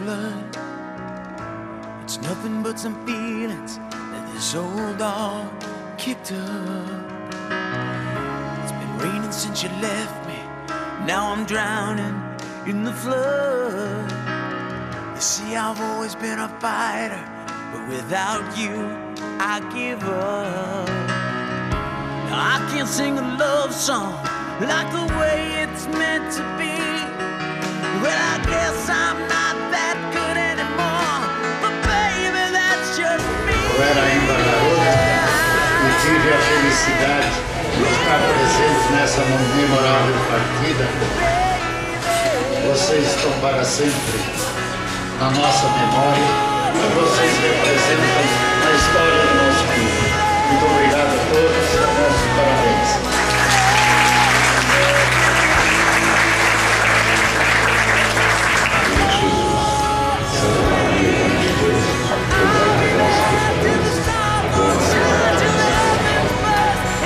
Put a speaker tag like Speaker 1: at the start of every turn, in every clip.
Speaker 1: blood. It's nothing but some feelings that this old dog kicked up. It's been raining since you left me. Now I'm drowning in the flood. You see, I've always been a fighter, but without you, I give up. Now I can't sing a love song like the way it's meant to be. Well, I guess I'm not that good anymore, but baby, that's just me.
Speaker 2: Eu era ainda garoto e tive a felicidade de estar presente nessa memorável partida. Vocês estão para sempre na nossa memória e vocês representam a história do nosso clube. Muito obrigado a todos, nossos parabéns.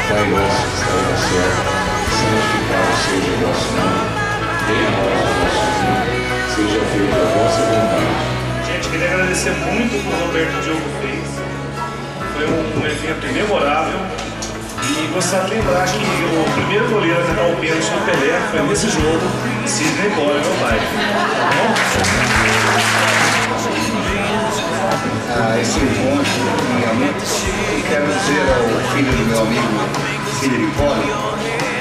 Speaker 3: Pai nosso que está no céu, santificado seja o vosso nome, venha a nós o nosso reino, seja feita a vossa vontade.
Speaker 4: Gente, queria agradecer muito o que o Roberto Diogo fez. Foi um evento memorável. E gostaria de lembrar que o primeiro goleiro a cantar o pênalti no Pelé foi nesse jogo, Sidney Bola, meu pai. Tá bom?
Speaker 2: Esse encontro, realmente, quero dizer ao filho do meu amigo, filho de Poli,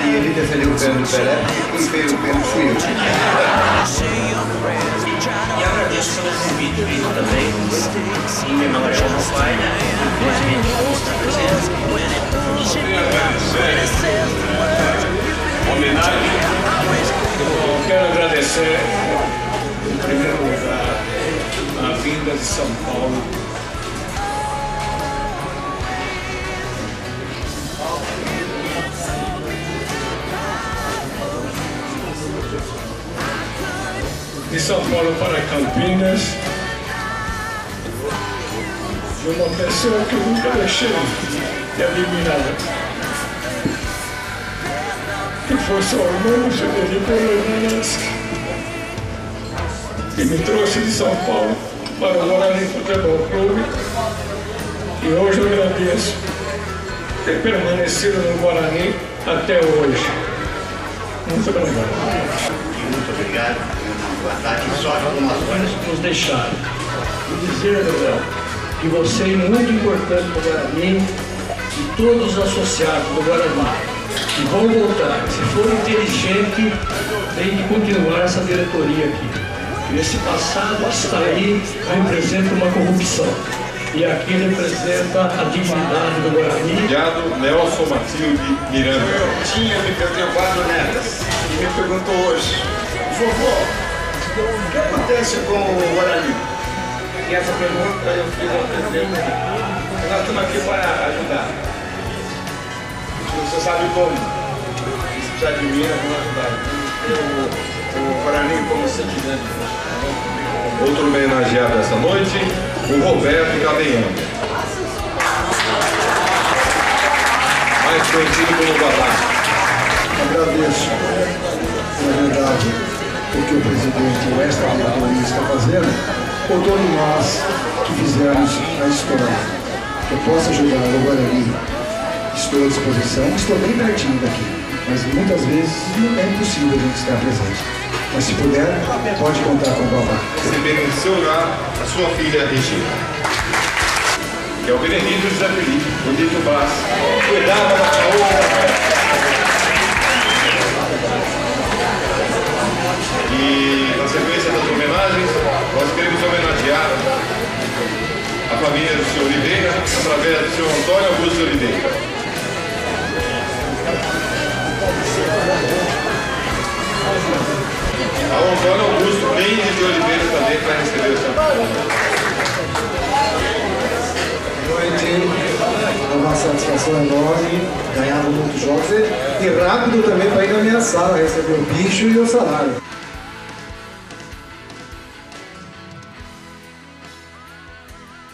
Speaker 2: que ele defendeu o pênalti do Pelé, porque quem fez o pênalti fui eu.
Speaker 5: E agradeço pelo convite feito também, em memória ao meu pai, infelizmente não está presente.
Speaker 4: Homenagem. Eu quero agradecer, em primeiro lugar, a vinda de São Paulo. De São Paulo para Campinas, de uma pessoa que eu nunca deixei de eliminar, que foi seu irmão, Federico Leonas, que me trouxe de São Paulo para o Guarani Futebol Clube, e hoje eu agradeço ter permanecido no Guarani até hoje. Muito obrigado.
Speaker 2: Muito obrigado. Boa tarde, só algumas coisas.
Speaker 6: Nos deixaram. E dizer, Gabriel, que você é muito importante para o Guarani e todos os associados do Guarani. E vão voltar. Se for inteligente, tem que continuar essa diretoria aqui. Esse passado que está aí representa uma corrupção. E aqui representa a dignidade do Guarani.
Speaker 3: Obrigado, Nelson Matilde Miranda.
Speaker 2: Eu tenho 4 netas e me perguntou hoje, vovô, o que acontece com o Guarani? E essa pergunta eu fiz ao presidente. Nós estamos aqui para ajudar. Você sabe como? Se precisar de mim, eu vou ajudar. O Guarani, como você quiser.
Speaker 3: Outro homenageado essa noite, o Roberto Gavião, mais conhecido como Babá.
Speaker 7: Agradeço, na verdade, o que o presidente e esta diretoria está fazendo, por todos nós que fizemos a história. Que eu possa ajudar o Guarani, estou à disposição, estou bem pertinho daqui, mas muitas vezes não é impossível a gente estar presente. Mas se puder, pode contar com o Babá.
Speaker 3: Recebendo em seu lugar a sua filha Regina, que é o Benedito José Felipe, o Dito Vaz. Cuidado da saúde. E na sequência das homenagens, nós queremos homenagear a família do Sr. Oliveira através do Sr. Antônio Augusto Oliveira. Ao Antônio Augusto Mendes de Oliveira também para receber o seu.
Speaker 7: Boa noite, é uma satisfação enorme, ganhava muitos jogos e rápido também para ir na minha sala receber o bicho e o salário.